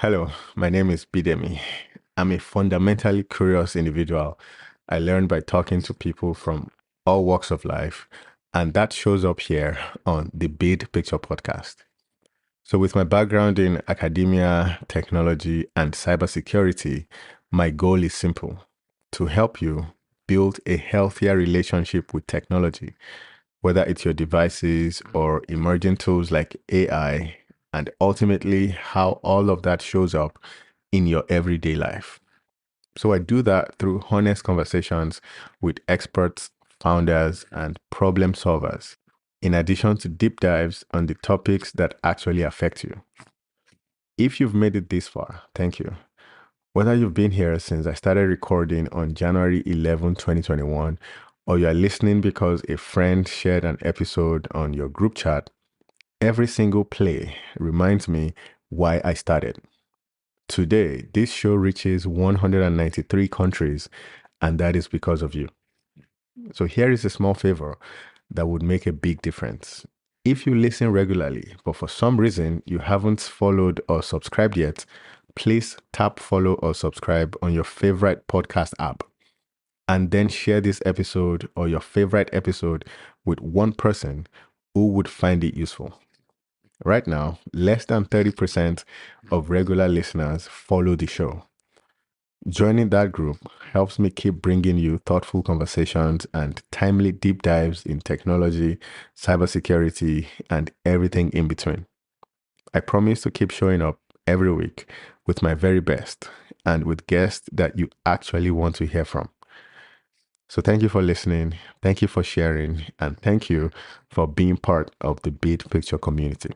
Hello, my name is Bidemi. I'm a fundamentally curious individual. I learn by talking to people from all walks of life, and that shows up here on the Big Picture podcast. So, with my background in academia, technology, and cybersecurity, my goal is simple: to help you build a healthier relationship with technology, whether it's your devices or emerging tools like AI, and ultimately how all of that shows up in your everyday life. So I do that through honest conversations with experts, founders, and problem solvers, in addition to deep dives on the topics that actually affect you. If you've made it this far, thank you. Whether you've been here since I started recording on January 11, 2021, or you are listening because a friend shared an episode on your group chat, every single play reminds me why I started. Today, this show reaches 193 countries, and that is because of you. So here is a small favor that would make a big difference. If you listen regularly, but for some reason you haven't followed or subscribed yet, please tap follow or subscribe on your favorite podcast app. And then share this episode or your favorite episode with one person who would find it useful. Right now, less than 30% of regular listeners follow the show. Joining that group helps me keep bringing you thoughtful conversations and timely deep dives in technology, cybersecurity, and everything in between. I promise to keep showing up every week with my very best and with guests that you actually want to hear from. So thank you for listening, thank you for sharing, and thank you for being part of the Big Picture community.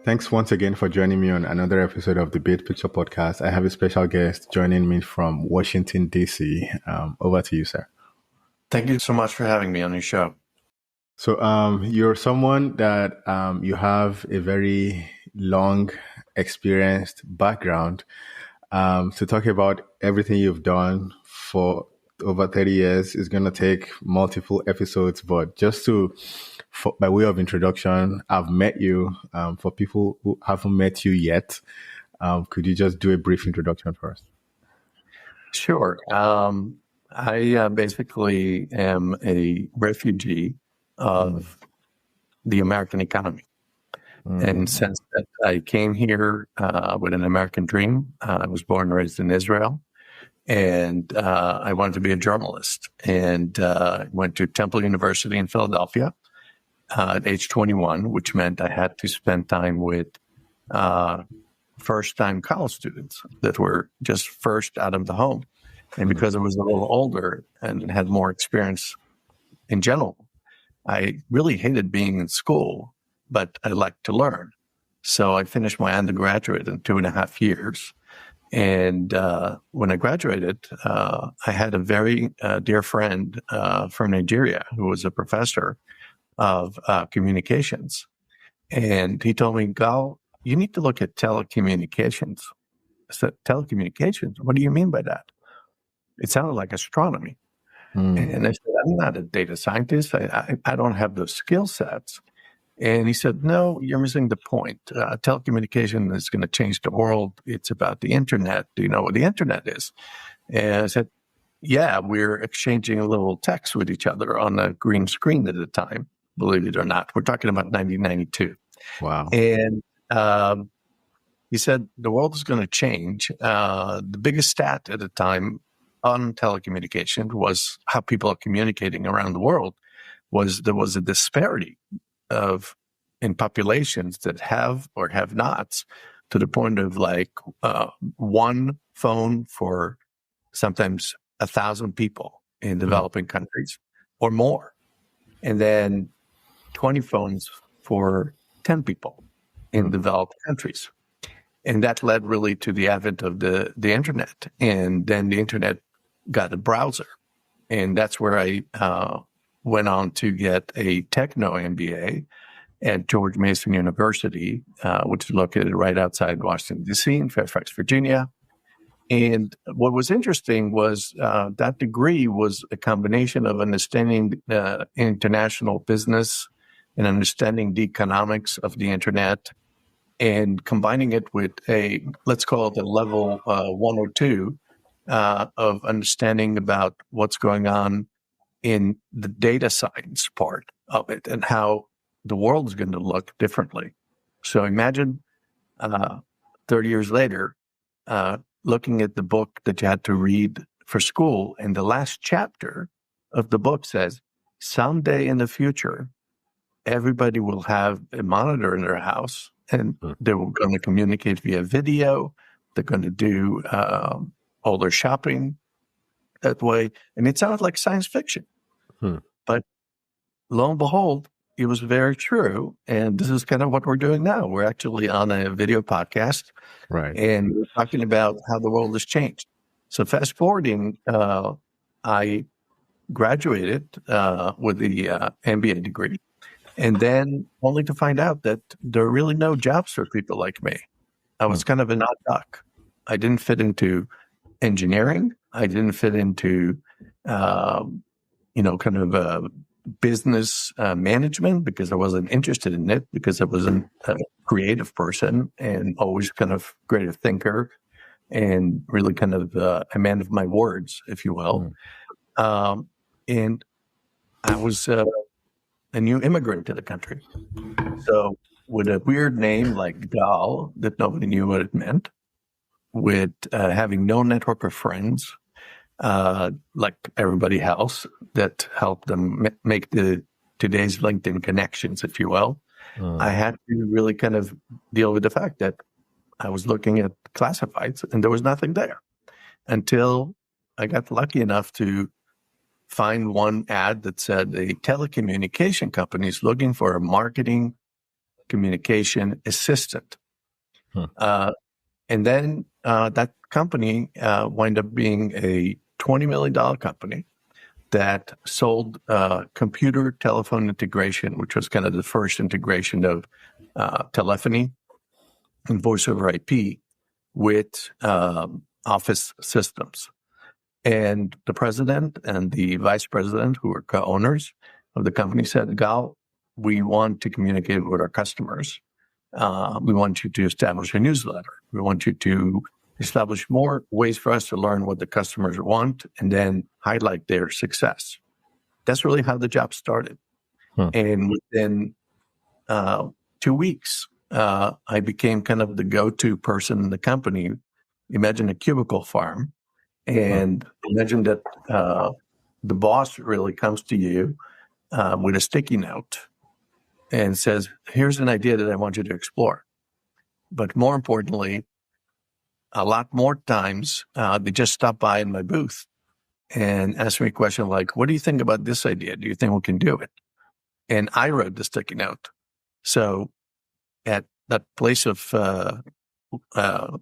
Thanks once again for joining me on another episode of the Big Picture podcast. I have a special guest joining me from Washington, D.C. Over to you, sir. Thank you so much for having me on your show. So you're someone that you have a very long, experienced background. To talk about everything you've done for over 30 years is going to take multiple episodes, but just by way of introduction, I've met you. For people who haven't met you yet, could you just do a brief introduction first? Sure. I basically am a refugee of the American economy. And since that I came here with an American dream, I was born and raised in Israel, and I wanted to be a journalist, and went to Temple University in Philadelphia at age 21, which meant I had to spend time with first-time college students that were just first out of the home. And because I was a little older and had more experience in general, I really hated being in school, but I liked to learn. So I finished my undergraduate in 2.5 years. And when I graduated, I had a very dear friend from Nigeria who was a professor of communications. And he told me, Gal, you need to look at telecommunications. I said, telecommunications? What do you mean by that? It sounded like astronomy. And I said, I'm not a data scientist. I don't have those skill sets. And he said, no, you're missing the point. Telecommunication is going to change the world. It's about the internet. Do you know what the internet is? And I said, yeah, we're exchanging a little text with each other on a green screen at the time, believe it or not. We're talking about 1992. Wow. And he said, the world is going to change. The biggest stat at the time on telecommunication was how people are communicating around the world. There was a disparity in populations that have or have nots, to the point of like one phone for sometimes 1,000 people in developing countries or more, and then 20 phones for 10 people in developed countries. And that led really to the advent of the internet. And then the internet got a browser. And that's where I went on to get a techno MBA at George Mason University, which is located right outside Washington, D.C. in Fairfax, Virginia. And what was interesting was that degree was a combination of understanding international business and understanding the economics of the internet, and combining it with let's call it a level 102 of understanding about what's going on in the data science part of it and how the world is going to look differently. So imagine 30 years later, looking at the book that you had to read for school, and the last chapter of the book says, someday in the future, everybody will have a monitor in their house, and they're going to communicate via video. They're going to do all their shopping that way. And it sounds like science fiction. But lo and behold, it was very true. And this is kind of what we're doing now. We're actually on a video podcast. Right. And we're talking about how the world has changed. So fast forwarding, I graduated with the MBA degree. And then only to find out that there are really no jobs for people like me. I was kind of an odd duck. I didn't fit into engineering. I didn't fit into, kind of business management, because I wasn't interested in it, because I wasn't a creative person and always kind of creative thinker and really kind of a man of my words, if you will. And I was a new immigrant to the country. So with a weird name like Gal that nobody knew what it meant, with having no network of friends, like everybody else, that helped them make today's LinkedIn connections, if you will. I had to really kind of deal with the fact that I was looking at classifieds and there was nothing there, until I got lucky enough to find one ad that said a telecommunication company is looking for a marketing communication assistant. And then that company wound up being a $20 million company that sold computer telephone integration, which was kind of the first integration of telephony and voice over IP with office systems. And the president and the vice president, who were co-owners of the company, said, Gal, we want to communicate with our customers. We want you to establish a newsletter. We want you to establish more ways for us to learn what the customers want and then highlight their success. That's really how the job started. And within 2 weeks, I became kind of the go-to person in the company. Imagine a cubicle farm. And imagine that the boss really comes to you with a sticky note and says, here's an idea that I want you to explore. But more importantly, a lot more times, they just stop by in my booth and ask me a question like, what do you think about this idea? Do you think we can do it? And I wrote the sticky note. So at that place of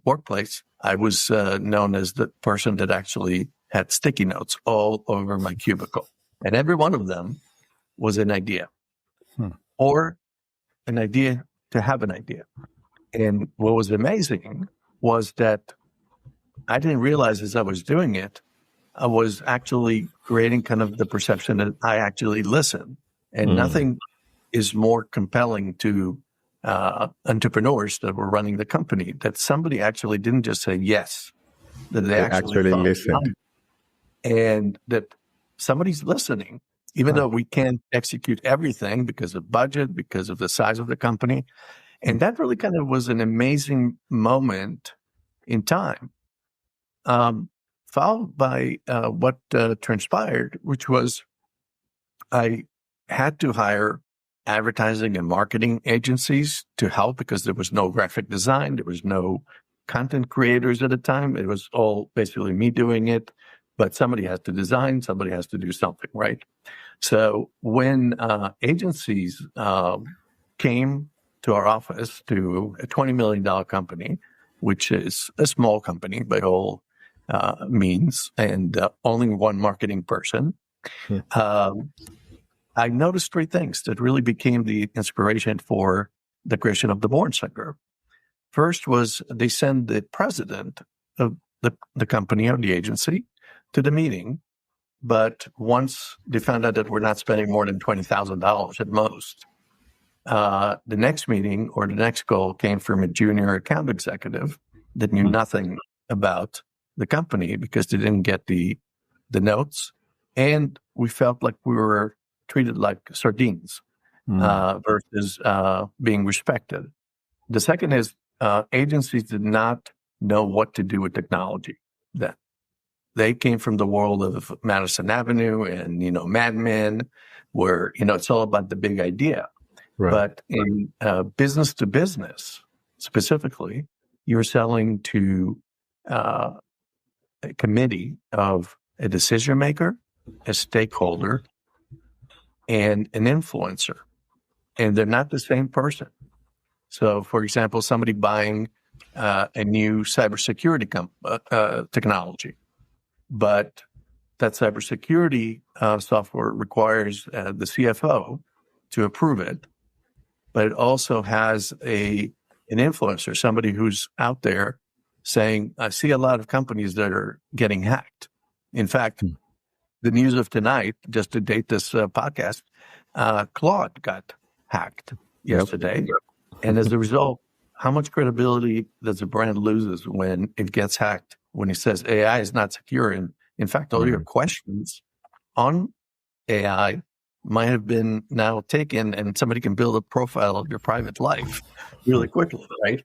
workplace, I was known as the person that actually had sticky notes all over my cubicle. And every one of them was an idea or an idea to have an idea. And what was amazing was that I didn't realize as I was doing it, I was actually creating kind of the perception that I actually listen. And nothing is more compelling to entrepreneurs that were running the company, that somebody actually didn't just say yes, that they actually listened. And that somebody's listening, even though we can't execute everything because of budget, because of the size of the company. And that really kind of was an amazing moment in time, followed by what transpired, which was I had to hire advertising and marketing agencies to help, because there was no graphic design, there was no content creators at the time. It was all basically me doing it, but somebody has to design, somebody has to do something, right? So when agencies came to our office, to a $20 million company, which is a small company by all means, and only one marketing person, I noticed three things that really became the inspiration for the creation of the Borenstein Group. First was they send the president of the company or the agency to the meeting. But once they found out that we're not spending more than $20,000 at most, the next meeting or the next goal came from a junior account executive that knew nothing about the company because they didn't get the notes. And we felt like we were treated like sardines versus being respected. The second is agencies did not know what to do with technology then. They came from the world of Madison Avenue and, Mad Men, where, it's all about the big idea. Right. But in business to business, specifically, you're selling to a committee of a decision maker, a stakeholder, and an influencer. And they're not the same person. So, for example, somebody buying a new cybersecurity technology. But that cybersecurity software requires the CFO to approve it. But it also has an influencer, somebody who's out there saying, I see a lot of companies that are getting hacked. In fact, the news of tonight, just to date this podcast, Claude got hacked yesterday. Yep. And as a result, how much credibility does a brand loses when it gets hacked? When it says AI is not secure. And in fact, all your questions on AI might have been now taken and somebody can build a profile of your private life really quickly, right?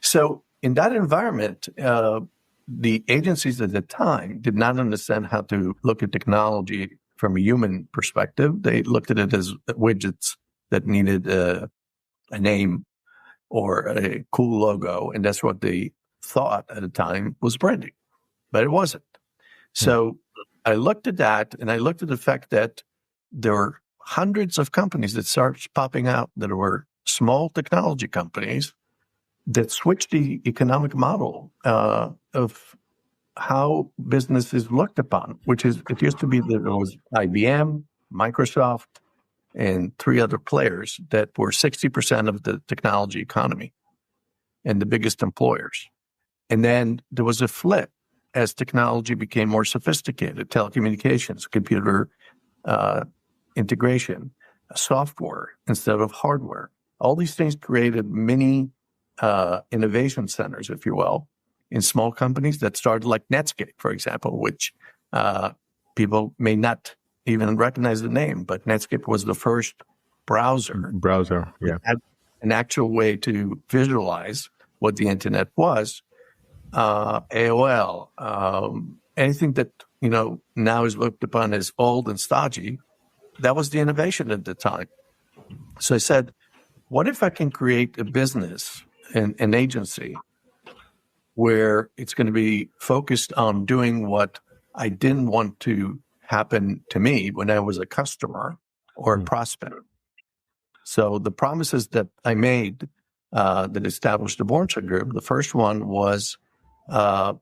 So in that environment, the agencies at the time did not understand how to look at technology from a human perspective. They looked at it as widgets that needed a name or a cool logo. And that's what they thought at the time was branding, but it wasn't. So I looked at that and I looked at the fact that there were hundreds of companies that started popping out that were small technology companies that switched the economic model of how business is looked upon, which is, it used to be that there was IBM, Microsoft, and three other players that were 60% of the technology economy and the biggest employers. And then there was a flip as technology became more sophisticated, telecommunications, computer integration, software instead of hardware. All these things created mini innovation centers, if you will, in small companies that started like Netscape, for example, which people may not even recognize the name, but Netscape was the first browser. Yeah. Had an actual way to visualize what the internet was. AOL, anything that, now is looked upon as old and stodgy, that was the innovation at the time. So I said, what if I can create a business, an agency, where it's going to be focused on doing what I didn't want to happen to me when I was a customer or a prospect. So the promises that I made that established the Borenstein Group, the first one was I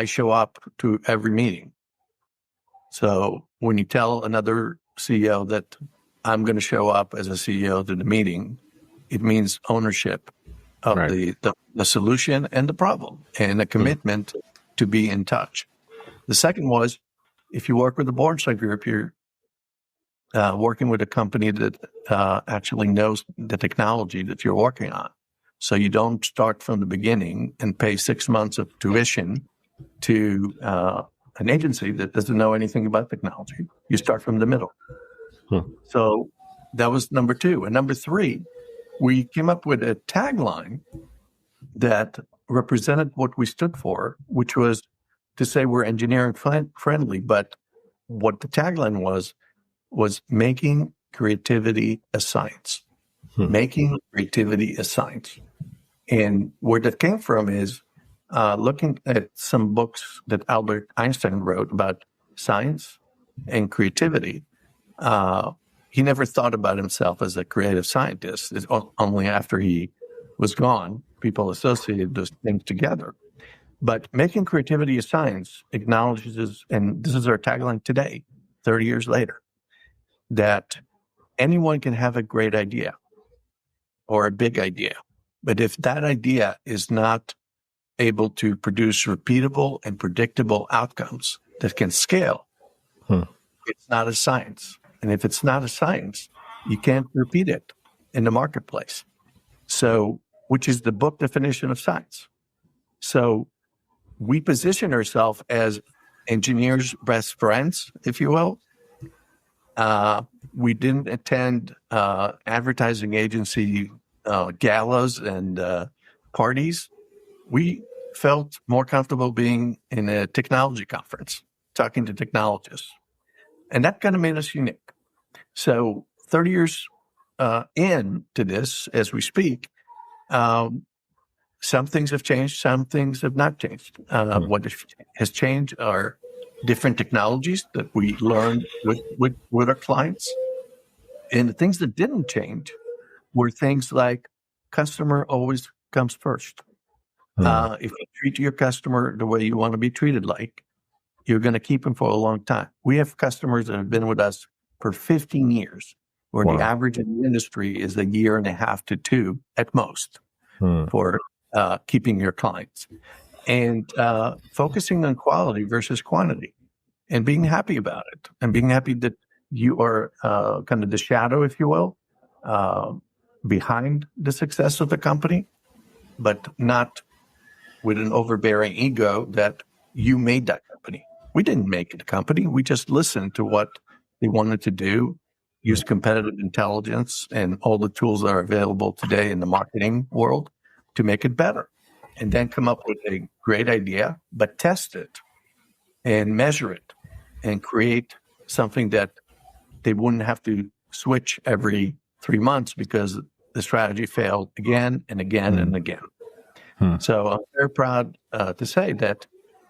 show up to every meeting. So when you tell another CEO that I'm going to show up as a CEO to the meeting, it means ownership of the solution and the problem and a commitment to be in touch. The second was, if you work with the Borenstein Group, you're working with a company that actually knows the technology that you're working on. So you don't start from the beginning and pay 6 months of tuition to an agency that doesn't know anything about technology. You start from the middle. So that was number two. And number three, we came up with a tagline that represented what we stood for, which was to say we're engineering friendly. But what the tagline was making creativity a science. Making creativity a science. And where that came from is looking at some books that Albert Einstein wrote about science and creativity. He never thought about himself as a creative scientist. It's only after he was gone, people associated those things together. But making creativity a science acknowledges, and this is our tagline today, 30 years later, that anyone can have a great idea or a big idea. But if that idea is not able to produce repeatable and predictable outcomes that can scale, it's not a science. And if it's not a science, you can't repeat it in the marketplace. So, which is the book definition of science. So we position ourselves as engineers' best friends, if you will. We didn't attend advertising agency galas and parties. We felt more comfortable being in a technology conference, talking to technologists. And that kind of made us unique. So 30 years into this, as we speak, some things have changed, some things have not changed. What has changed are different technologies that we learned with our clients. And the things that didn't change were things like customer always comes first. If you treat your customer the way you want to be treated like, you're going to keep them for a long time. We have customers that have been with us for 15 years, where the average in the industry is 1.5 years to 2 at most for keeping your clients. And focusing on quality versus quantity and being happy about it and being happy that you are kind of the shadow, if you will, behind the success of the company, but not with an overbearing ego that you made that company. We didn't make the company. We just listened to what they wanted to do, use competitive intelligence and all the tools that are available today in the marketing world to make it better. And then come up with a great idea, but test it and measure it and create something that they wouldn't have to switch every 3 months because the strategy failed again and again and again. So I'm very proud to say that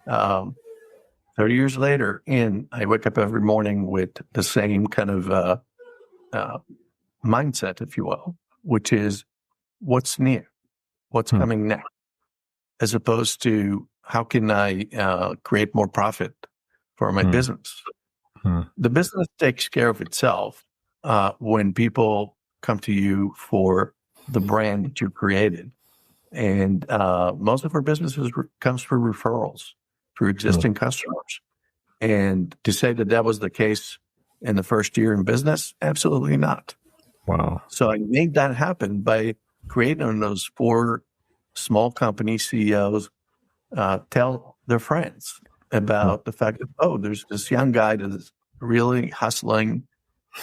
30 years later, I wake up every morning with the same kind of mindset, if you will, which is what's near, what's coming next, as opposed to how can I create more profit for my business. The business takes care of itself when people come to you for the brand that you created. And most of our businesses comes through referrals, through existing customers. And to say that that was the case in the first year in business, absolutely not. Wow. So I made that happen by creating those 4 small company CEOs tell their friends about the fact that, there's this young guy that is really hustling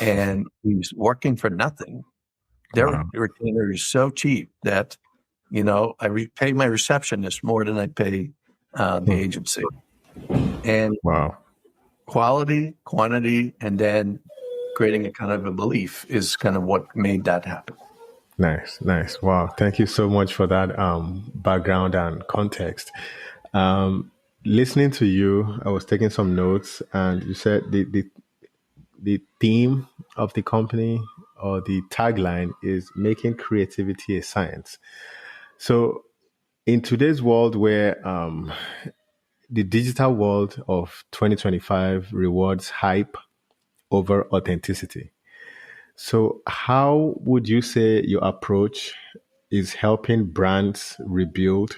and he's working for nothing. Their retainer is so cheap that, I pay my receptionist more than I pay the agency. And quality, quantity, and then creating a kind of a belief is kind of what made that happen. Nice. Wow. Thank you so much for that background and context. Listening to you, I was taking some notes, and you said the theme of the company or the tagline is making creativity a science. So in today's world where the digital world of 2025 rewards hype over authenticity, so how would you say your approach is helping brands rebuild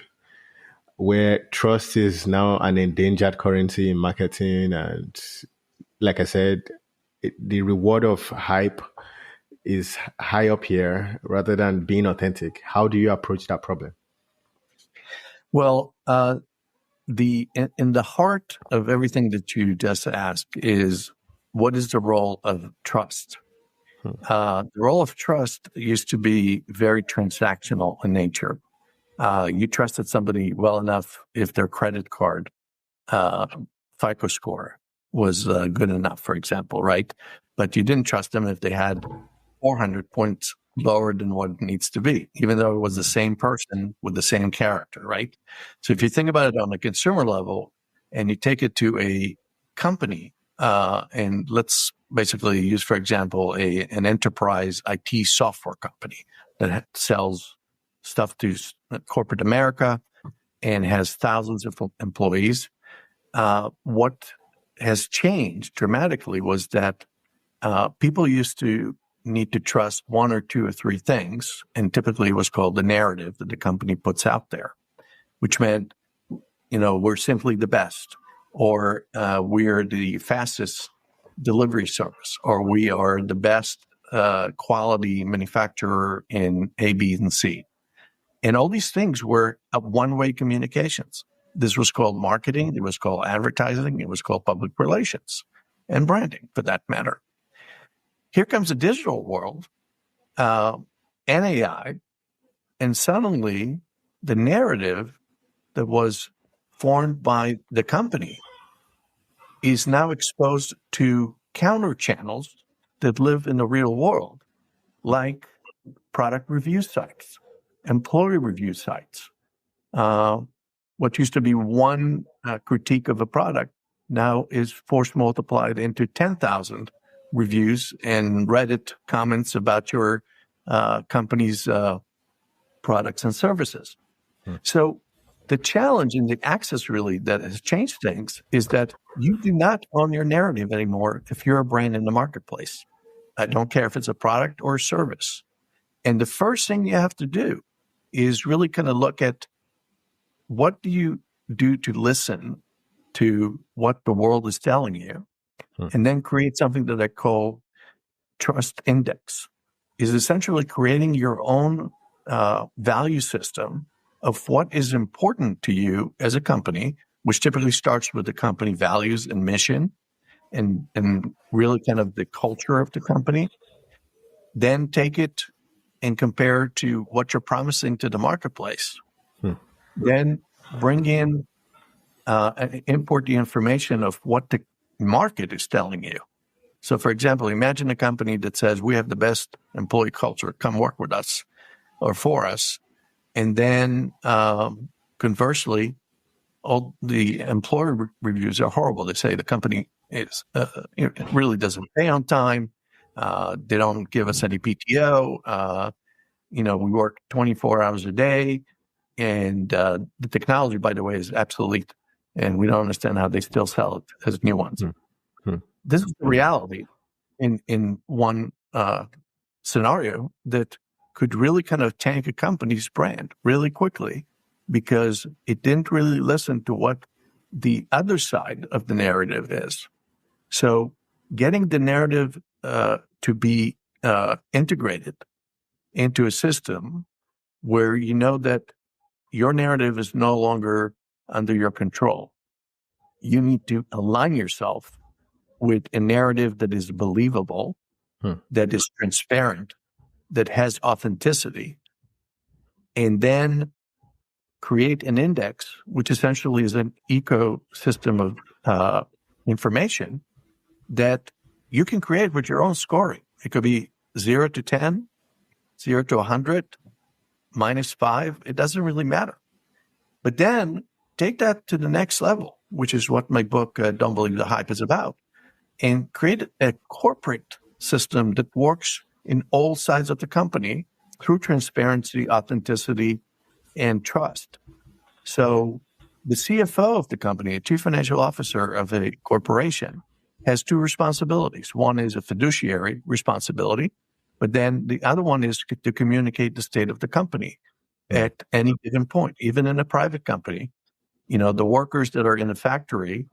where trust is now an endangered currency in marketing? And like I said, the reward of hype is high up here rather than being authentic. How do you approach that problem? Well, in the heart of everything that you just asked is, what is the role of trust? The role of trust used to be very transactional in nature. You trusted somebody well enough if their credit card FICO score was good enough, for example, right? But you didn't trust them if they had 400 points lower than what it needs to be, even though it was the same person with the same character, right? So if you think about it on a consumer level and you take it to a company, and let's basically use, for example, an enterprise IT software company that sells stuff to corporate America and has thousands of employees. What has changed dramatically was that people used to need to trust one or two or three things, and typically it was called the narrative that the company puts out there, which meant, we're simply the best, or we're the fastest delivery service, or we are the best quality manufacturer in A, B, and C. And all these things were one-way communications. This was called marketing. It was called advertising. It was called public relations and branding, for that matter. Here comes the digital world and AI, and suddenly the narrative that was formed by the company is now exposed to counter channels that live in the real world, like product review sites, employee review sites. What used to be one critique of a product now is force multiplied into 10,000 reviews and Reddit comments about your company's products and services. So the challenge in the access really that has changed things is that you do not own your narrative anymore if you're a brand in the marketplace. I don't care if it's a product or a service. And the first thing you have to do is really kind of look at what do you do to listen to what the world is telling you, and then create something that I call trust index. Is essentially creating your own value system of what is important to you as a company, which typically starts with the company values and mission and really kind of the culture of the company. Then take it and compare to what you're promising to the marketplace. Then bring in and import the information of what the market is telling you. So, for example, imagine a company that says, we have the best employee culture, come work with us or for us. And then conversely, all the employer reviews are horrible. They say the company is it really doesn't pay on time. They don't give us any PTO. We work 24 hours a day. And the technology, by the way, is obsolete. And we don't understand how they still sell it as new ones. This is the reality in one scenario that could really kind of tank a company's brand really quickly because it didn't really listen to what the other side of the narrative is. So getting the narrative to be integrated into a system where you know that your narrative is no longer under your control. You need to align yourself with a narrative that is believable, that is transparent, that has authenticity, and then create an index, which essentially is an ecosystem of information that you can create with your own scoring. It could be 0 to 10, 0 to 100, -5. It doesn't really matter. But then take that to the next level, which is what my book, Don't Believe the Hype, is about, and create a corporate system that works in all sides of the company through transparency, authenticity, and trust. So the CFO of the company, a chief financial officer of a corporation, has two responsibilities. One is a fiduciary responsibility, but then the other one is to communicate the state of the company at any given point, even in a private company. The workers that are in the factory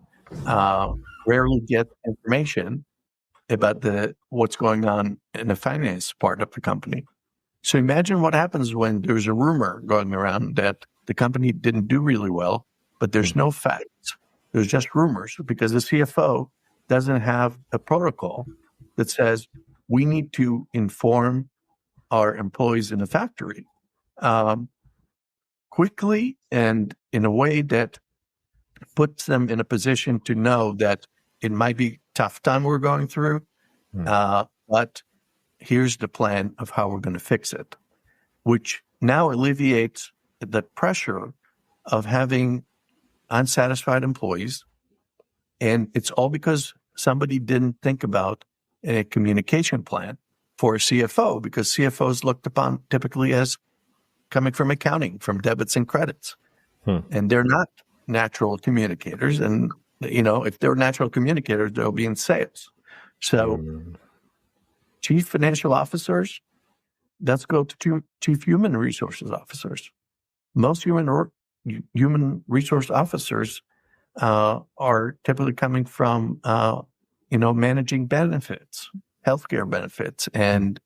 rarely get information about what's going on in the finance part of the company. So imagine what happens when there's a rumor going around that the company didn't do really well, but there's no facts. There's just rumors because the CFO doesn't have a protocol that says we need to inform our employees in the factory quickly and in a way that puts them in a position to know that it might be a tough time we're going through, but here's the plan of how we're going to fix it, which now alleviates the pressure of having unsatisfied employees. And it's all because somebody didn't think about a communication plan for a CFO, because CFOs looked upon typically as coming from accounting, from debits and credits. And they're not natural communicators. And, if they're natural communicators, they'll be in sales. So chief financial officers, let's go to chief human resources officers. Most human resource officers are typically coming from, managing benefits, healthcare benefits, and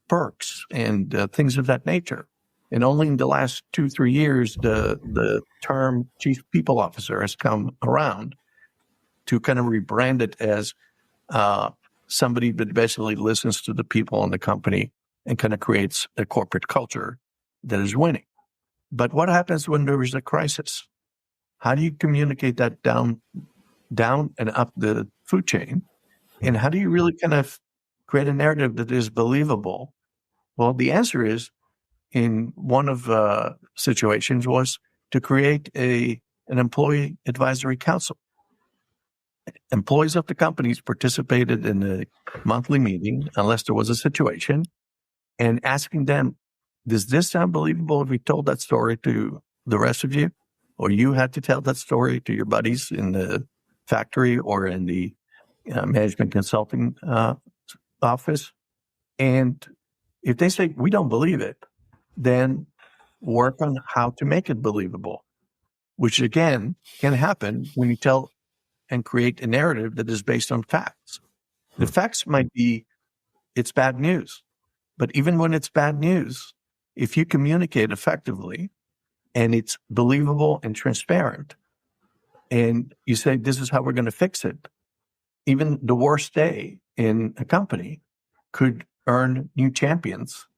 perks, and things of that nature. And only in the last 2-3 years, the term chief people officer has come around to kind of rebrand it as somebody that basically listens to the people in the company and kind of creates a corporate culture that is winning. But what happens when there is a crisis? How do you communicate that down and up the food chain? And how do you really kind of create a narrative that is believable? Well, the answer is, in one of situations, was to create an employee advisory council. Employees of the companies participated in a monthly meeting, unless there was a situation, and asking them, does this sound believable if we told that story to the rest of you? Or you had to tell that story to your buddies in the factory or in the management consulting office? And if they say, we don't believe it, then work on how to make it believable, which again can happen when you tell and create a narrative that is based on facts. The facts might be, it's bad news. But even when it's bad news, if you communicate effectively and it's believable and transparent, and you say, this is how we're going to fix it, even the worst day in a company could earn new champions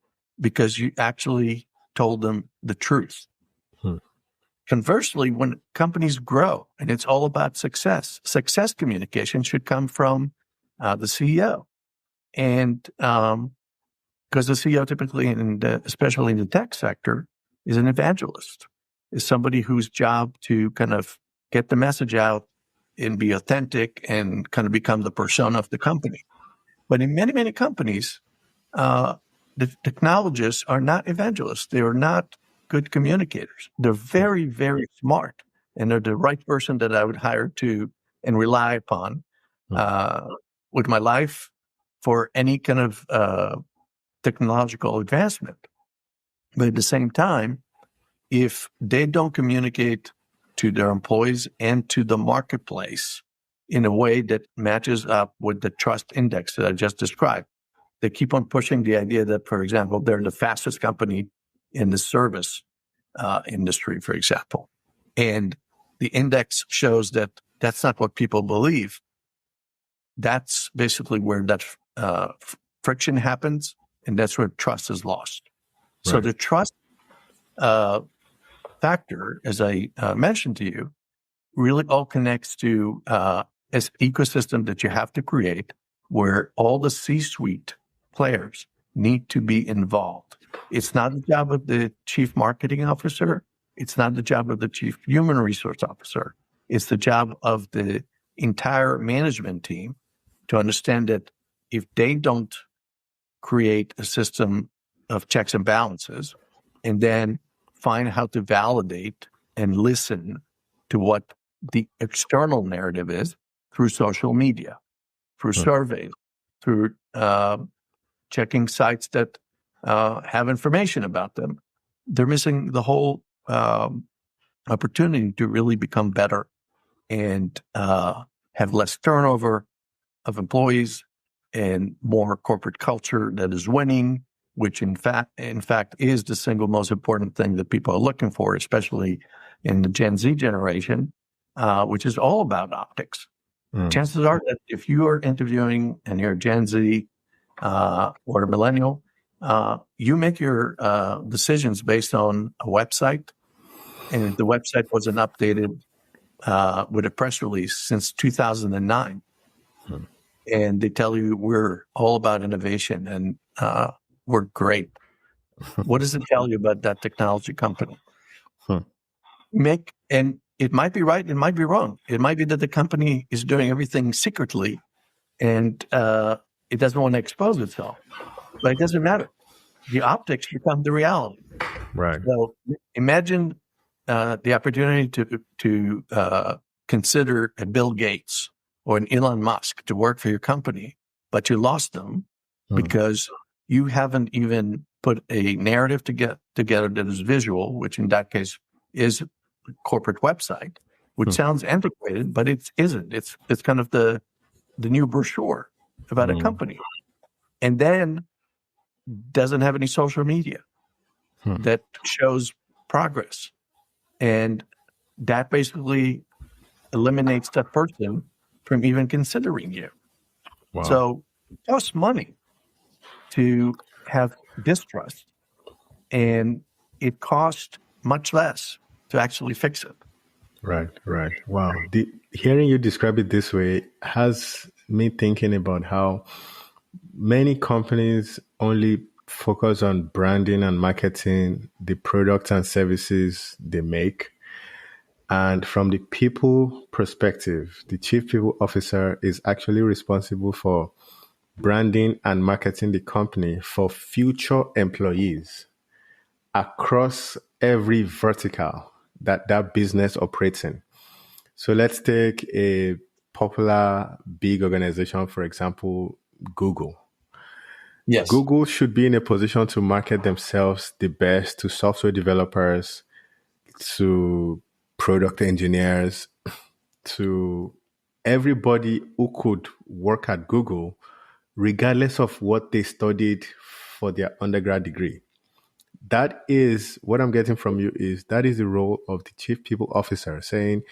because you actually told them the truth. Conversely, when companies grow and it's all about success communication should come from the CEO. And because the CEO typically, especially in the tech sector, is an evangelist, is somebody whose job to kind of get the message out and be authentic and kind of become the persona of the company. But in many, many companies, the technologists are not evangelists. They are not good communicators. They're very, very smart, and they're the right person that I would hire to and rely upon with my life for any kind of technological advancement. But at the same time, if they don't communicate to their employees and to the marketplace in a way that matches up with the trust index that I just described, they keep on pushing the idea that, for example, they're the fastest company in the service industry, for example. And the index shows that that's not what people believe. That's basically where that friction happens, and that's where trust is lost. Right. So the trust factor, as I mentioned to you, really all connects to this ecosystem that you have to create where all the C-suite players need to be involved. It's not the job of the chief marketing officer. It's not the job of the chief human resource officer. It's the job of the entire management team to understand that if they don't create a system of checks and balances and then find how to validate and listen to what the external narrative is through social media, through surveys, through checking sites that have information about them, they're missing the whole opportunity to really become better and have less turnover of employees and more corporate culture that is winning, which in fact is the single most important thing that people are looking for, especially in the Gen Z generation, which is all about optics. Chances are that if you are interviewing and you're Gen Z or a millennial, you make your decisions based on a website, and if the website wasn't updated with a press release since 2009, and they tell you we're all about innovation and we're great. What does it tell you about that technology company? And it might be right, it might be wrong. It might be that the company is doing everything secretly and it doesn't want to expose itself. But it doesn't matter. The optics become the reality. Right. So imagine the opportunity to consider a Bill Gates or an Elon Musk to work for your company, but you lost them because you haven't even put a narrative together that is visual, which in that case is a corporate website, which sounds antiquated, but it isn't. It's kind of the new brochure about a company. And then doesn't have any social media that shows progress. And that basically eliminates that person from even considering you. Wow. So it costs money to have distrust, and it costs much less to actually fix it. Right. Wow. Hearing you describe it this way has me thinking about how many companies only focus on branding and marketing the products and services they make. And from the people perspective, the chief people officer is actually responsible for branding and marketing the company for future employees across every vertical that business operates in. So let's take a popular big organization, for example, Google. Yes. Google should be in a position to market themselves the best to software developers, to product engineers, to everybody who could work at Google, regardless of what they studied for their undergrad degree. That is what I'm getting from you is that is the role of the chief people officer, saying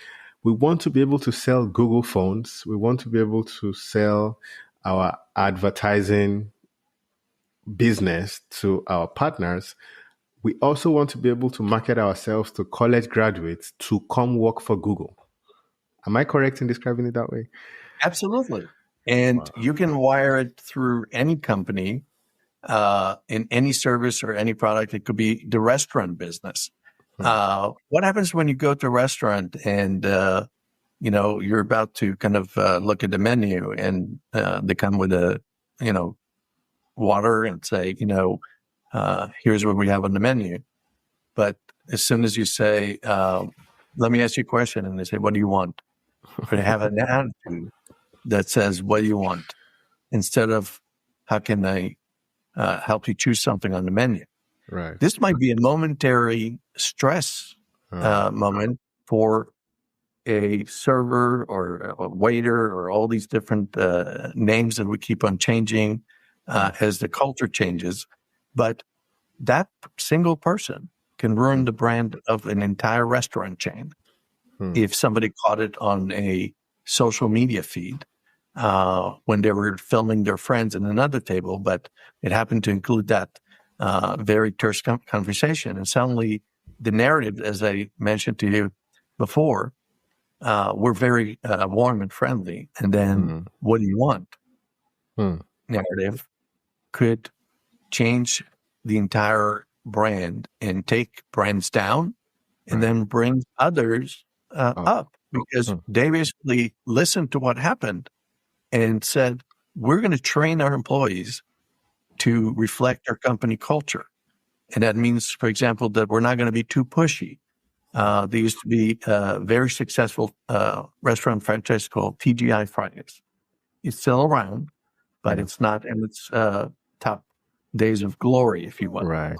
we want to be able to sell Google phones. We want to be able to sell our advertising business to our partners. We also want to be able to market ourselves to college graduates to come work for Google. Am I correct in describing it that way? Absolutely. And you can wire it through any company, in any service or any product. It could be the restaurant business. What happens when you go to a restaurant and, you're about to kind of look at the menu and they come with a, water and say, here's what we have on the menu. But as soon as you say, let me ask you a question, and they say, what do you want? Or they have an attitude that says, what do you want? Instead of, how can I help you choose something on the menu? Right. This might be a momentary stress moment for a server or a waiter or all these different names that we keep on changing as the culture changes. But that single person can ruin the brand of an entire restaurant chain if somebody caught it on a social media feed when they were filming their friends in another table, but it happened to include that very terse conversation. And suddenly the narrative, as I mentioned to you before, we're very warm and friendly. And then what do you want? Narrative could change the entire brand and take brands down and then bring others up because they basically listened to what happened and said, we're going to train our employees to reflect our company culture. And that means, for example, that we're not going to be too pushy. There used to be a very successful restaurant franchise called TGI Fridays. It's still around, but it's not in its top days of glory, if you will. Right.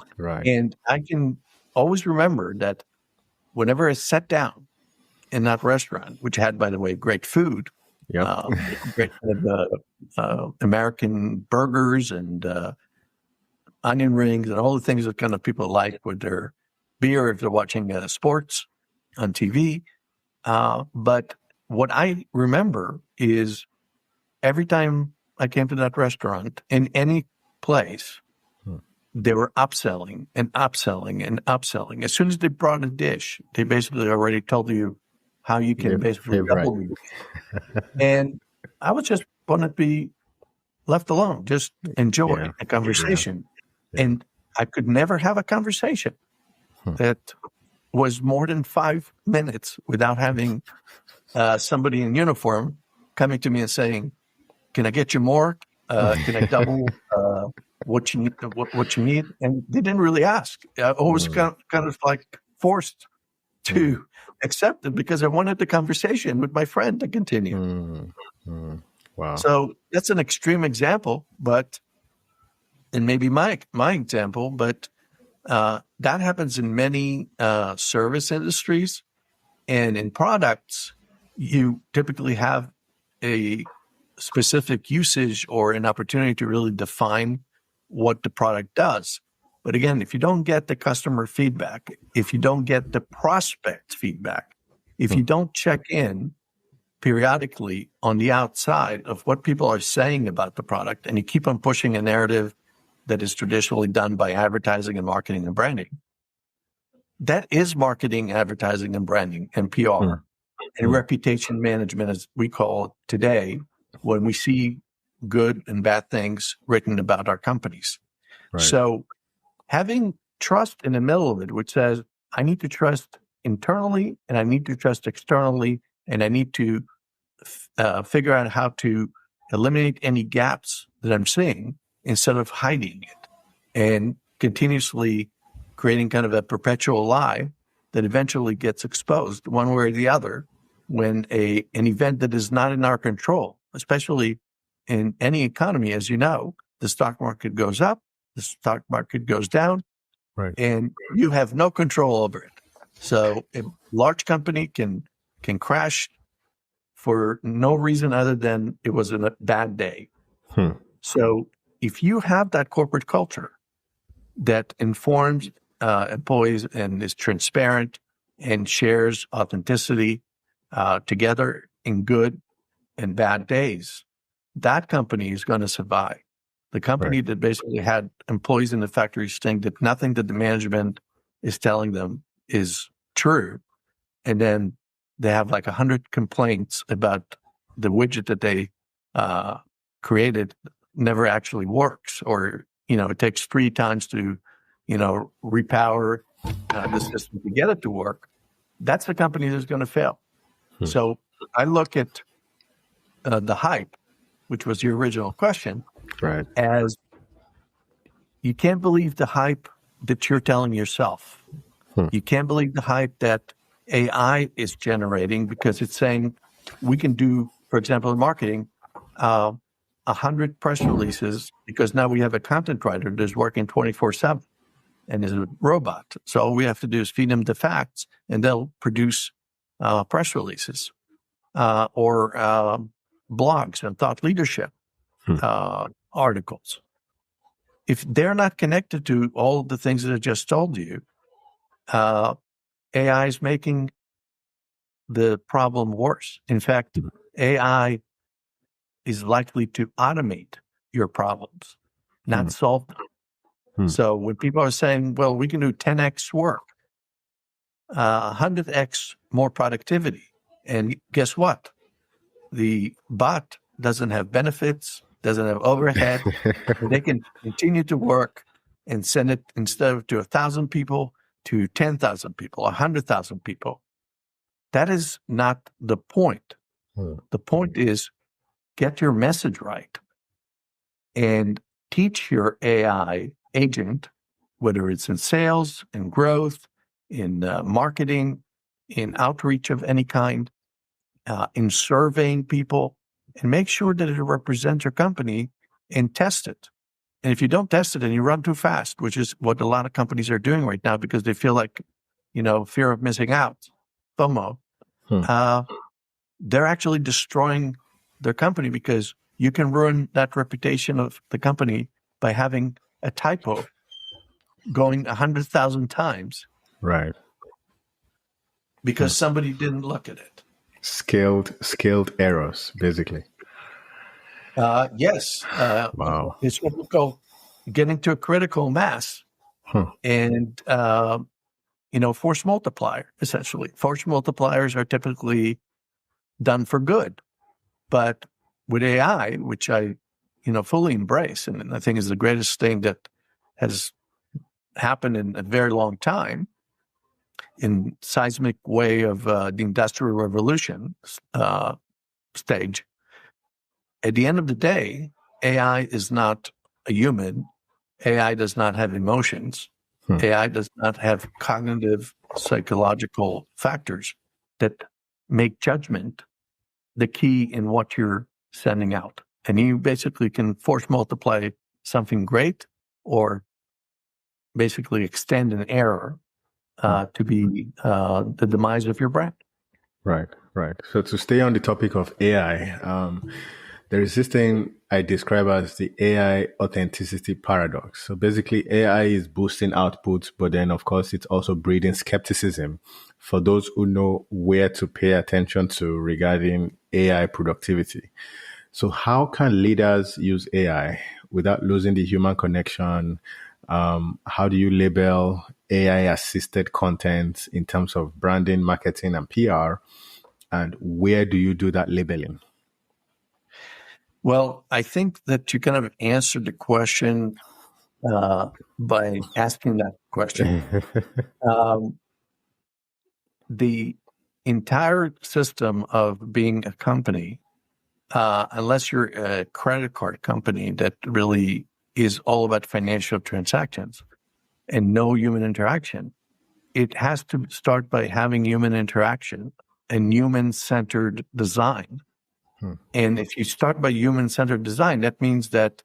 And I can always remember that whenever I sat down in that restaurant, which had, by the way, great food, great American burgers and onion rings and all the things that kind of people like with their beer if they're watching sports on TV. But what I remember is every time I came to that restaurant in any place, they were upselling and upselling and upselling. As soon as they brought a dish, they basically already told you how you can basically double it. And I was just want to be left alone, just enjoy a conversation. And I could never have a conversation that was more than 5 minutes without having somebody in uniform coming to me and saying, can I get you more? Can I double what you need? What you need? And they didn't really ask. I was kind of like forced to accept it because I wanted the conversation with my friend to continue. Wow. So that's an extreme example, but and maybe my example, but that happens in many service industries, and in products, you typically have a specific usage or an opportunity to really define what the product does. But again, if you don't get the customer feedback, if you don't get the prospect feedback, if you don't check in periodically on the outside of what people are saying about the product, and you keep on pushing a narrative that is traditionally done by advertising and marketing and branding, that is marketing, advertising, and branding and PR and reputation management, as we call it today, when we see good and bad things written about our companies. Right. So having trust in the middle of it, which says, I need to trust internally and I need to trust externally, and I need to figure out how to eliminate any gaps that I'm seeing instead of hiding it and continuously creating kind of a perpetual lie that eventually gets exposed one way or the other when an event that is not in our control, especially in any economy, as you know, the stock market goes up, the stock market goes down, Right. and you have no control over it. So a large company can crash for no reason other than it was a bad day. So if you have that corporate culture that informs employees and is transparent and shares authenticity together in good and bad days, that company is going to survive. The company that basically had employees in the factories think that nothing that the management is telling them is true, and then they have like 100 complaints about the widget that they created never actually works, or it takes 3 times to repower the system to get it to work. That's the company that's going to fail. So I look at the hype, which was your original question, Right. as you can't believe the hype that you're telling yourself. You can't believe the hype that AI is generating, because it's saying we can do, for example, in marketing, 100 press releases, because now we have a content writer that's working 24/7 and is a robot. So all we have to do is feed them the facts, and they'll produce press releases or blogs and thought leadership articles. If they're not connected to all the things that I just told you, AI is making the problem worse. In fact, AI is likely to automate your problems, not solve them. So when people are saying, well, we can do 10x work, 100x more productivity, and guess what? The bot doesn't have benefits, doesn't have overhead. They can continue to work and send it, instead of to 1,000 people, to 10,000 people, 100,000 people. That is not the point. The point is, get your message right and teach your AI agent, whether it's in sales, in growth, in marketing, in outreach of any kind, in surveying people, and make sure that it represents your company, and test it. And if you don't test it and you run too fast, which is what a lot of companies are doing right now because they feel like, fear of missing out, FOMO, they're actually destroying their company, because you can ruin that reputation of the company by having a typo going 100,000 times. Right. Because somebody didn't look at it. Scaled errors, basically. Yes. Wow. It's what we call getting to a critical mass, and force multiplier. Essentially, force multipliers are typically done for good, but with AI, which I fully embrace, and I think is the greatest thing that has happened in a very long time, in seismic way of the Industrial Revolution stage. At the end of the day, AI is not a human. AI does not have emotions. AI does not have cognitive, psychological factors that make judgment the key in what you're sending out. And you basically can force multiply something great or basically extend an error to be the demise of your brand. Right, right. So to stay on the topic of AI, there is this thing I describe as the AI authenticity paradox. So basically, AI is boosting output, but then of course it's also breeding skepticism for those who know where to pay attention to regarding AI productivity. So how can leaders use AI without losing the human connection? How do you label AI assisted content in terms of branding, marketing, and PR? And where do you do that labeling? Well, I think that you kind of answered the question by asking that question. Um, the entire system of being a company, unless you're a credit card company that really is all about financial transactions and no human interaction, it has to start by having human interaction and human-centered design. And if you start by human-centered design, that means that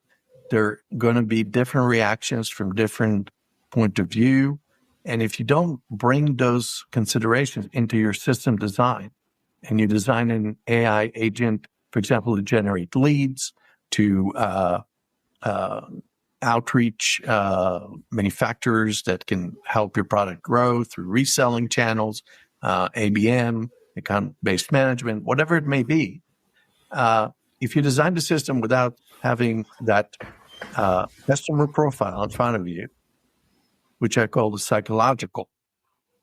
there are going to be different reactions from different point of view. And if you don't bring those considerations into your system design, and you design an AI agent, for example, to generate leads, to outreach manufacturers that can help your product grow through reselling channels, ABM, account-based management, whatever it may be. If you design the system without having that customer profile in front of you, which I call the psychological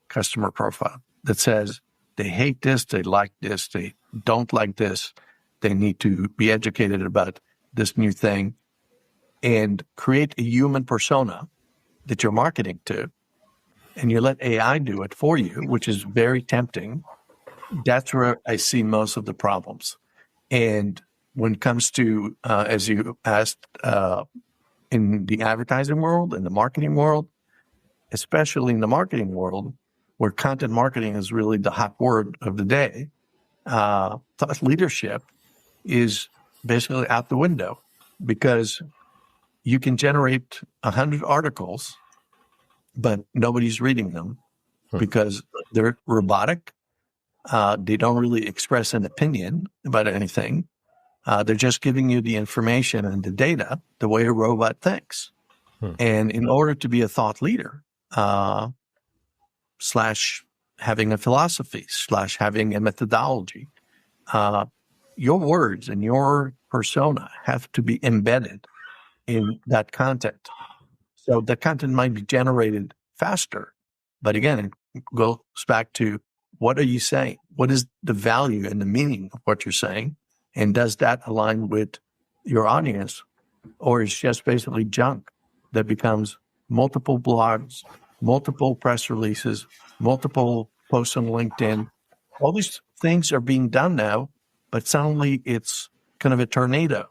customer profile, that says they hate this, they like this, they don't like this, they need to be educated about this new thing, and create a human persona that you're marketing to, and you let AI do it for you, which is very tempting, that's where I see most of the problems. And when it comes to, as you asked, in the advertising world, in the marketing world, especially in the marketing world, where content marketing is really the hot word of the day, thought leadership is basically out the window, because you can generate 100 articles, but nobody's reading them because they're robotic. They don't really express an opinion about anything. They're just giving you the information and the data the way a robot thinks. And in order to be a thought leader, slash having a philosophy, slash having a methodology, your words and your persona have to be embedded in that content. So the content might be generated faster, but again, it goes back to, what are you saying? What is the value and the meaning of what you're saying? And does that align with your audience? Or it's just basically junk that becomes multiple blogs, multiple press releases, multiple posts on LinkedIn. All these things are being done now, but suddenly it's kind of a tornado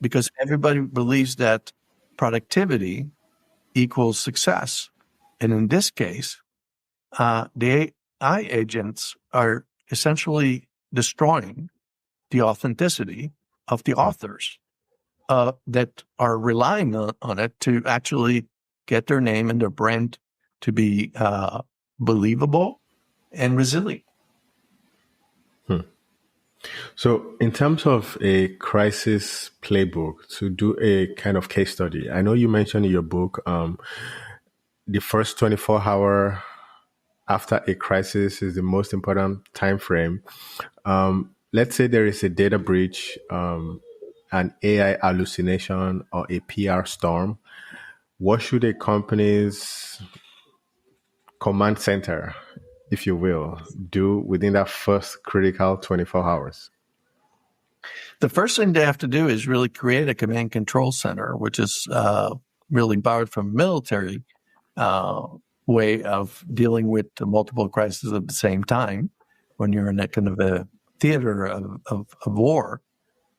because everybody believes that productivity equals success. And in this case, the AI agents are essentially destroying the authenticity of the authors that are relying on it to actually get their name and their brand to be believable and resilient. So, in terms of a crisis playbook, to do a kind of case study, I know you mentioned in your book the first 24-hour after a crisis is the most important time frame. Let's say there is a data breach, an AI hallucination, or a PR storm. What should a company's command center, if you will, do within that first critical 24 hours? The first thing they have to do is really create a command control center, which is really borrowed from military way of dealing with multiple crises at the same time when you're in that kind of a theater of war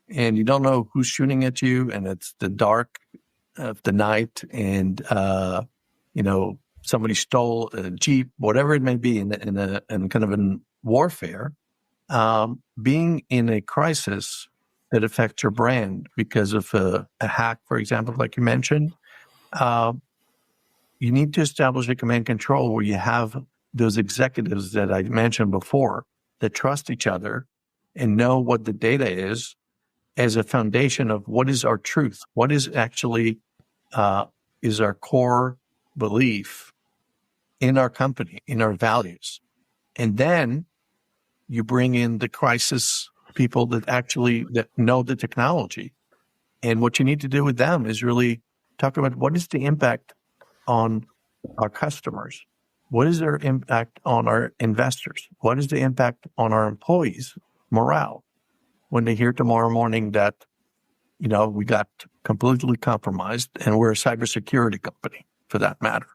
and you don't know who's shooting at you and it's the dark of the night and, somebody stole a Jeep, whatever it may be in kind of in warfare, being in a crisis that affects your brand because of a hack, for example, like you mentioned, uh, you need to establish a command control where you have those executives that I mentioned before that trust each other and know what the data is as a foundation of what is our truth, what is actually is our core belief in our company, in our values. And then you bring in the crisis people that know the technology. And what you need to do with them is really talk about what is the impact on our customers? What is their impact on our investors? What is the impact on our employees' morale when they hear tomorrow morning that, we got completely compromised and we're a cybersecurity company for that matter?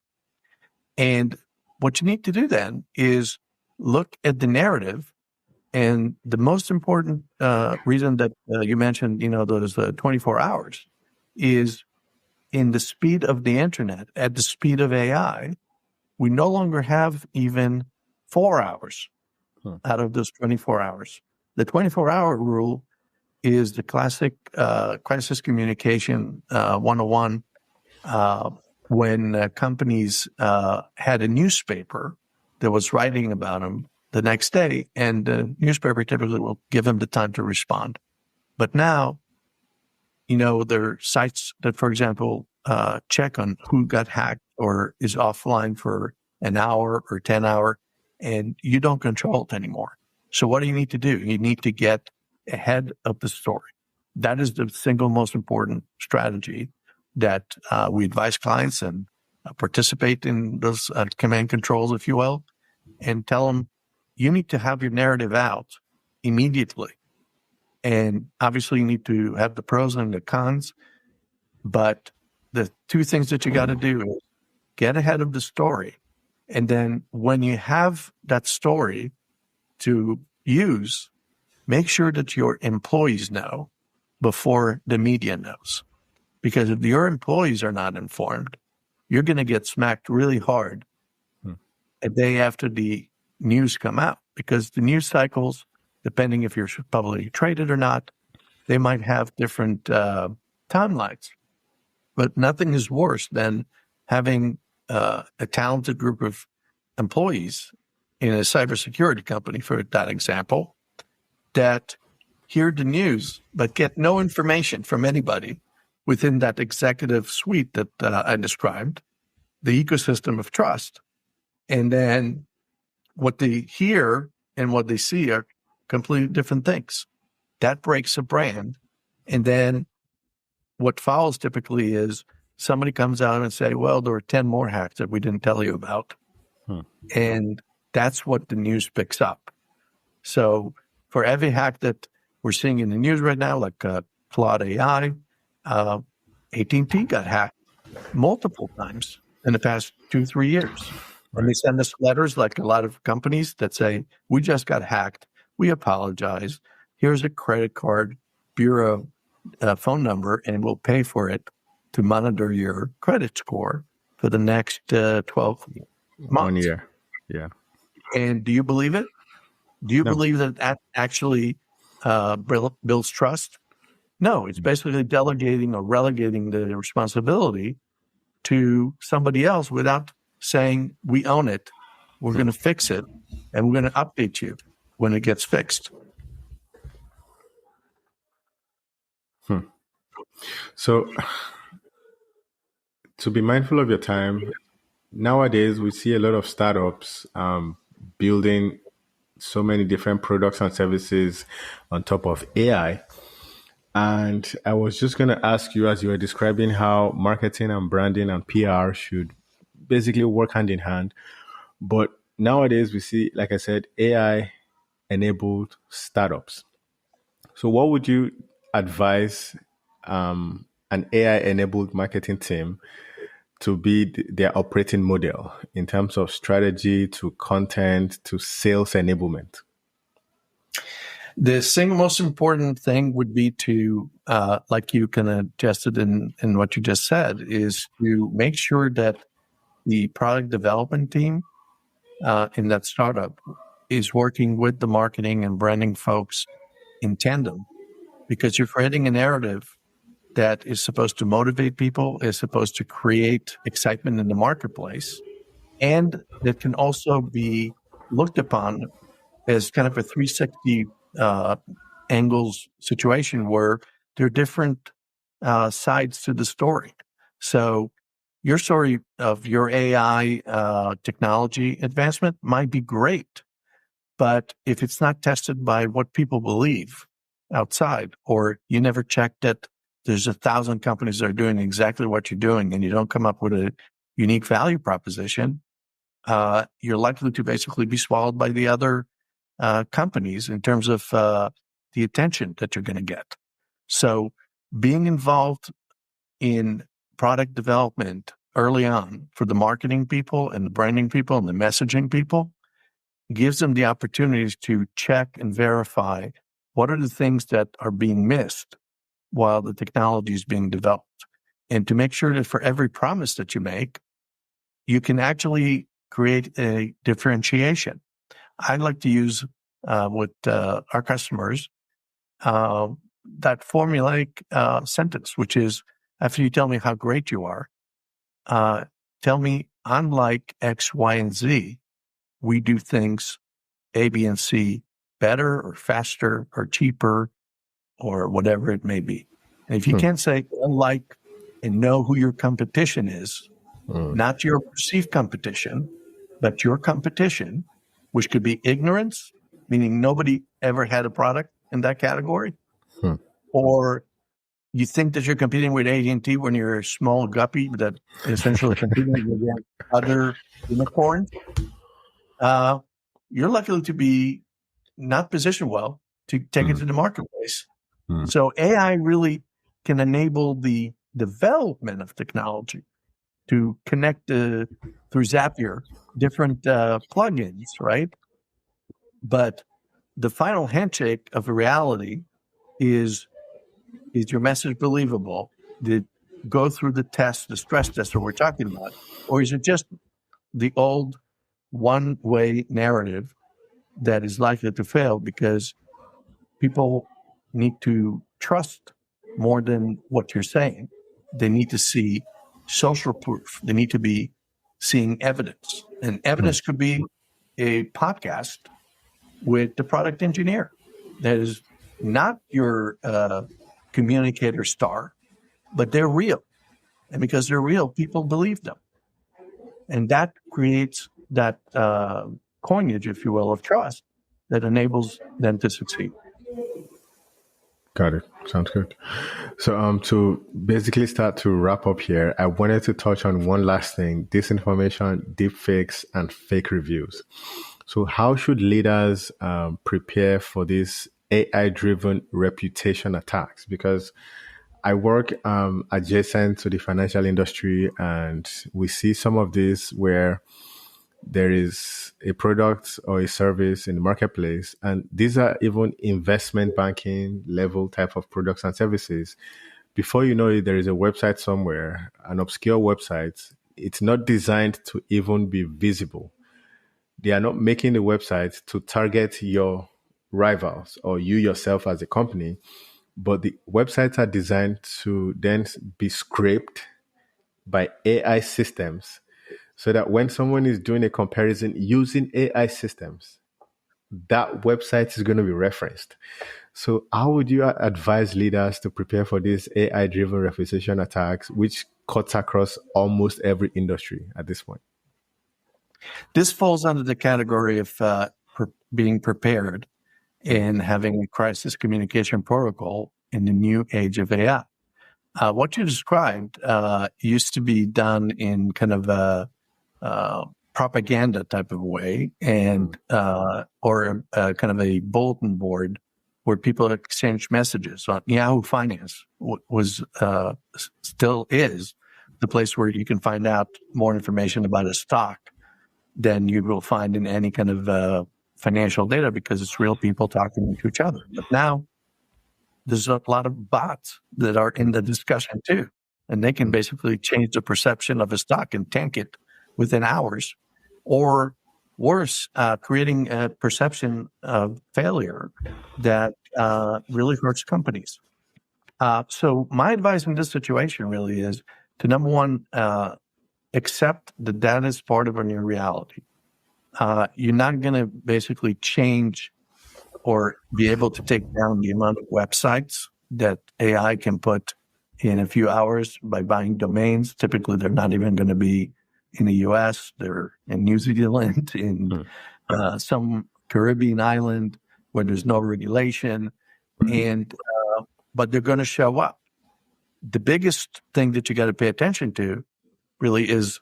And what you need to do then is look at the narrative. And the most important reason that you mentioned, those 24 hours is in the speed of the internet, at the speed of AI, we no longer have even 4 hours out of those 24 hours. The 24-hour rule is the classic crisis communication 101 when companies had a newspaper that was writing about them the next day, and the newspaper typically will give them the time to respond. But now, there are sites that, for example, check on who got hacked or is offline for an hour or 10 hours, and you don't control it anymore. So what do you need to do? You need to get ahead of the story. That is the single most important strategy that we advise clients and participate in those command controls, if you will, and tell them you need to have your narrative out immediately. And obviously you need to have the pros and the cons, but the two things that you got to do is get ahead of the story. And then when you have that story to use, make sure that your employees know before the media knows. Because if your employees are not informed, you're going to get smacked really hard a day after the news come out. Because the news cycles, depending if you're publicly traded or not, they might have different timelines. But nothing is worse than having a talented group of employees in a cybersecurity company, for that example, that hear the news but get no information from anybody within that executive suite that I described, the ecosystem of trust. And then what they hear and what they see are completely different things. That breaks a brand. And then what follows typically is somebody comes out and say, well, there were 10 more hacks that we didn't tell you about. And that's what the news picks up. So for every hack that we're seeing in the news right now, like Claude AI, AT&T got hacked multiple times in the past 2-3 years. And they send us letters, like a lot of companies, that say, we just got hacked. We apologize. Here's a credit card bureau phone number, and we'll pay for it to monitor your credit score for the next 12 months. 1 year. Yeah. And do you believe it? Do you No. believe that actually builds trust? No, it's basically delegating or relegating the responsibility to somebody else without saying, we own it, we're going to fix it, and we're going to update you when it gets fixed. So, to be mindful of your time, nowadays we see a lot of startups building so many different products and services on top of AI. And I was just going to ask you, as you were describing how marketing and branding and PR should basically work hand in hand. But nowadays we see, like I said, AI enabled startups. So what would you advise an AI enabled marketing team to be their operating model in terms of strategy to content to sales enablement? The single most important thing would be to, like you kind of adjusted in what you just said, is to make sure that the product development team in that startup is working with the marketing and branding folks in tandem, because you're creating a narrative that is supposed to motivate people, is supposed to create excitement in the marketplace, and that can also be looked upon as kind of a 360 angles situation where there are different sides to the story. So your story of your AI technology advancement might be great, but if it's not tested by what people believe outside, or you never checked that there's 1,000 companies that are doing exactly what you're doing and you don't come up with a unique value proposition, you're likely to basically be swallowed by the other companies in terms of the attention that you're going to get. So being involved in product development early on for the marketing people and the branding people and the messaging people gives them the opportunities to check and verify what are the things that are being missed while the technology is being developed. And to make sure that for every promise that you make, you can actually create a differentiation. I like to use with our customers that formulaic sentence, which is, after you tell me how great you are, tell me, unlike X, Y, and Z, we do things A, B, and C better or faster or cheaper or whatever it may be. And if you can't say unlike and know who your competition is, not your perceived competition, but your competition, which could be ignorance, meaning nobody ever had a product in that category, or you think that you're competing with AT&T when you're a small guppy that essentially competing with other unicorns, you're likely to be not positioned well to take it to the marketplace. So AI really can enable the development of technology to connect through Zapier different plugins, right? But the final handshake of a reality is your message believable? Did it go through the test, the stress test that we're talking about? Or is it just the old one-way narrative that is likely to fail because people need to trust more than what you're saying? They need to see social proof. They need to be seeing evidence. And evidence could be a podcast with the product engineer that is not your communicator star, but they're real. And because they're real, people believe them. And that creates that coinage, if you will, of trust that enables them to succeed. Got it. Sounds good. So, to basically start to wrap up here, I wanted to touch on one last thing: disinformation, deepfakes, and fake reviews. So, how should leaders prepare for these AI-driven reputation attacks? Because I work adjacent to the financial industry, and we see some of this where there is a product or a service in the marketplace, and these are even investment banking level type of products and services. Before you know it, there is a website somewhere, an obscure website. It's not designed to even be visible. They are not making the website to target your rivals or you yourself as a company, but the websites are designed to then be scraped by AI systems so that when someone is doing a comparison using AI systems, that website is going to be referenced. So how would you advise leaders to prepare for these AI-driven reputation attacks, which cuts across almost every industry at this point? This falls under the category of being prepared and having a crisis communication protocol in the new age of AI. What you described used to be done in kind of a propaganda type of way, and or kind of a bulletin board where people exchange messages. On Yahoo Finance was still is the place where you can find out more information about a stock than you will find in any kind of financial data, because it's real people talking to each other. But now there's a lot of bots that are in the discussion too, and they can basically change the perception of a stock and tank it within hours, or worse, creating a perception of failure that really hurts companies. So my advice in this situation really is to, number one, accept that that is part of a new reality. You're not going to basically change or be able to take down the amount of websites that AI can put in a few hours by buying domains. Typically, they're not even going to be in the US. They're in New Zealand, in some Caribbean island where there's no regulation. And but they're going to show up. The biggest thing that you got to pay attention to really is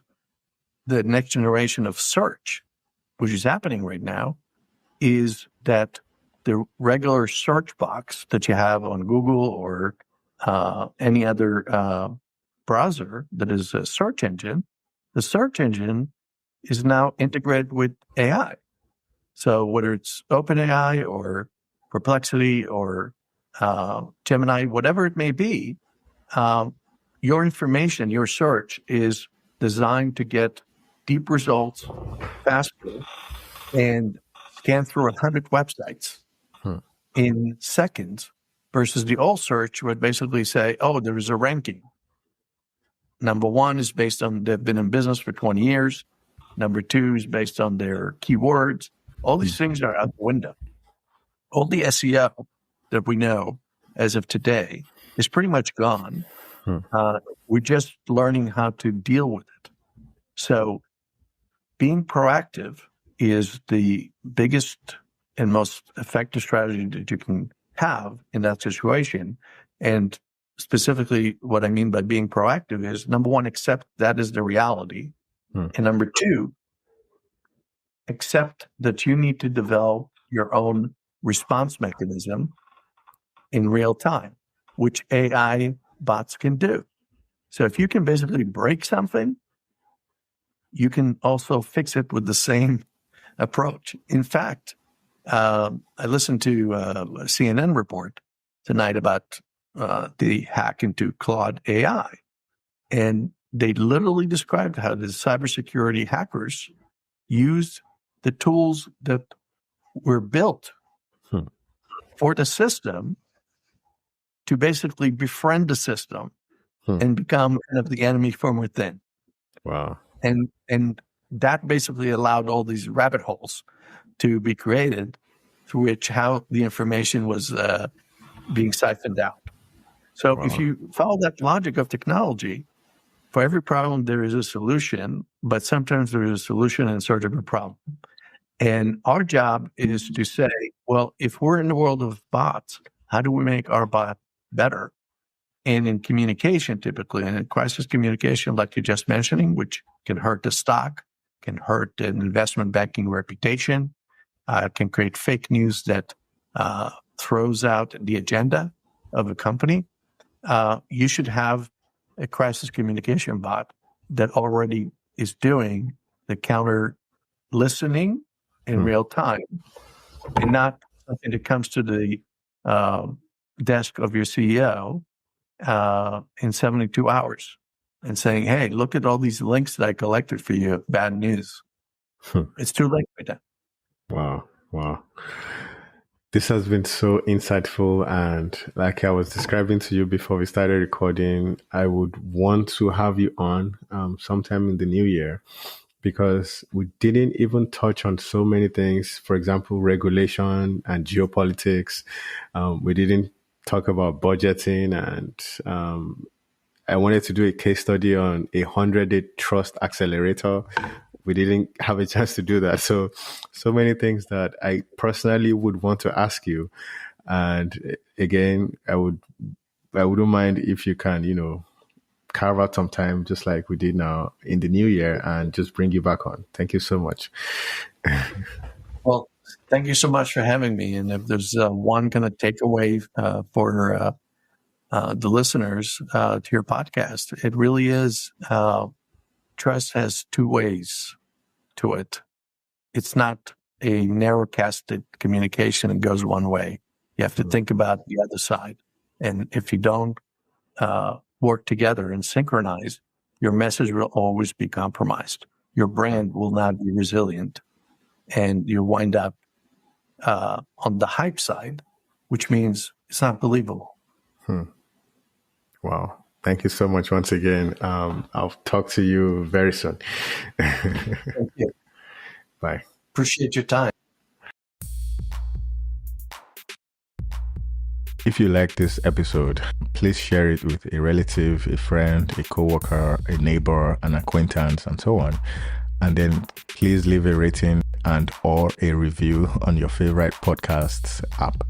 the next generation of search, which is happening right now, is that the regular search box that you have on Google or any other browser that is a search engine, the search engine is now integrated with AI. So whether it's OpenAI or Perplexity or Gemini, whatever it may be, your information, your search is designed to get deep results faster and scan through 100 websites in seconds versus the old search would basically say, oh, there is a ranking. Number one is based on they've been in business for 20 years. Number two is based on their keywords. All these things are out the window. All the SEO that we know as of today is pretty much gone. We're just learning how to deal with it. So being proactive is the biggest and most effective strategy that you can have in that situation. And specifically, what I mean by being proactive is, number one, accept that is the reality. And number two, accept that you need to develop your own response mechanism in real time, which AI bots can do. So if you can basically break something, you can also fix it with the same approach. In fact, I listened to a CNN report tonight about the hack into Claude AI. And they literally described how the cybersecurity hackers used the tools that were built for the system to basically befriend the system and become kind of the enemy from within. Wow. And that basically allowed all these rabbit holes to be created through which how the information was being siphoned out. So if you follow that logic of technology, for every problem, there is a solution, but sometimes there is a solution in search of a problem. And our job is to say, well, if we're in the world of bots, how do we make our bot better? And in communication, typically, and in crisis communication, like you're just mentioning, which can hurt the stock, can hurt an investment banking reputation, can create fake news that throws out the agenda of a company, you should have a crisis communication bot that already is doing the counter listening in real time, and not something that comes to the desk of your CEO in 72 hours and saying, hey, look at all these links that I collected for you. Bad news. It's too late right now. Wow. This has been so insightful. And like I was describing to you before we started recording, I would want to have you on sometime in the new year, because we didn't even touch on so many things. For example, regulation and geopolitics. We didn't talk about budgeting, and I wanted to do a case study on a 100-day trust accelerator. We didn't have a chance to do that. So many things that I personally would want to ask you. And again, I wouldn't mind if you can, carve out some time, just like we did now in the new year, and just bring you back on. Thank you so much. Well, thank you so much for having me. And if there's one kind of takeaway for the listeners to your podcast, it really is trust has two ways to it. It's not a narrow-casted communication that goes one way. You have to think about the other side. And if you don't work together and synchronize, your message will always be compromised. Your brand will not be resilient. And you wind up on the hype side, which means it's not believable. Wow. Thank you so much once again. I'll talk to you very soon. Thank you. Bye. Appreciate your time. If you like this episode, please share it with a relative, a friend, a coworker, a neighbor, an acquaintance, and so on. And then please leave a rating and or a review on your favorite podcasts app.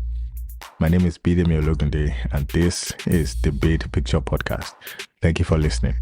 My name is Bidemi Ologunde, and this is the Big Picture Podcast. Thank you for listening.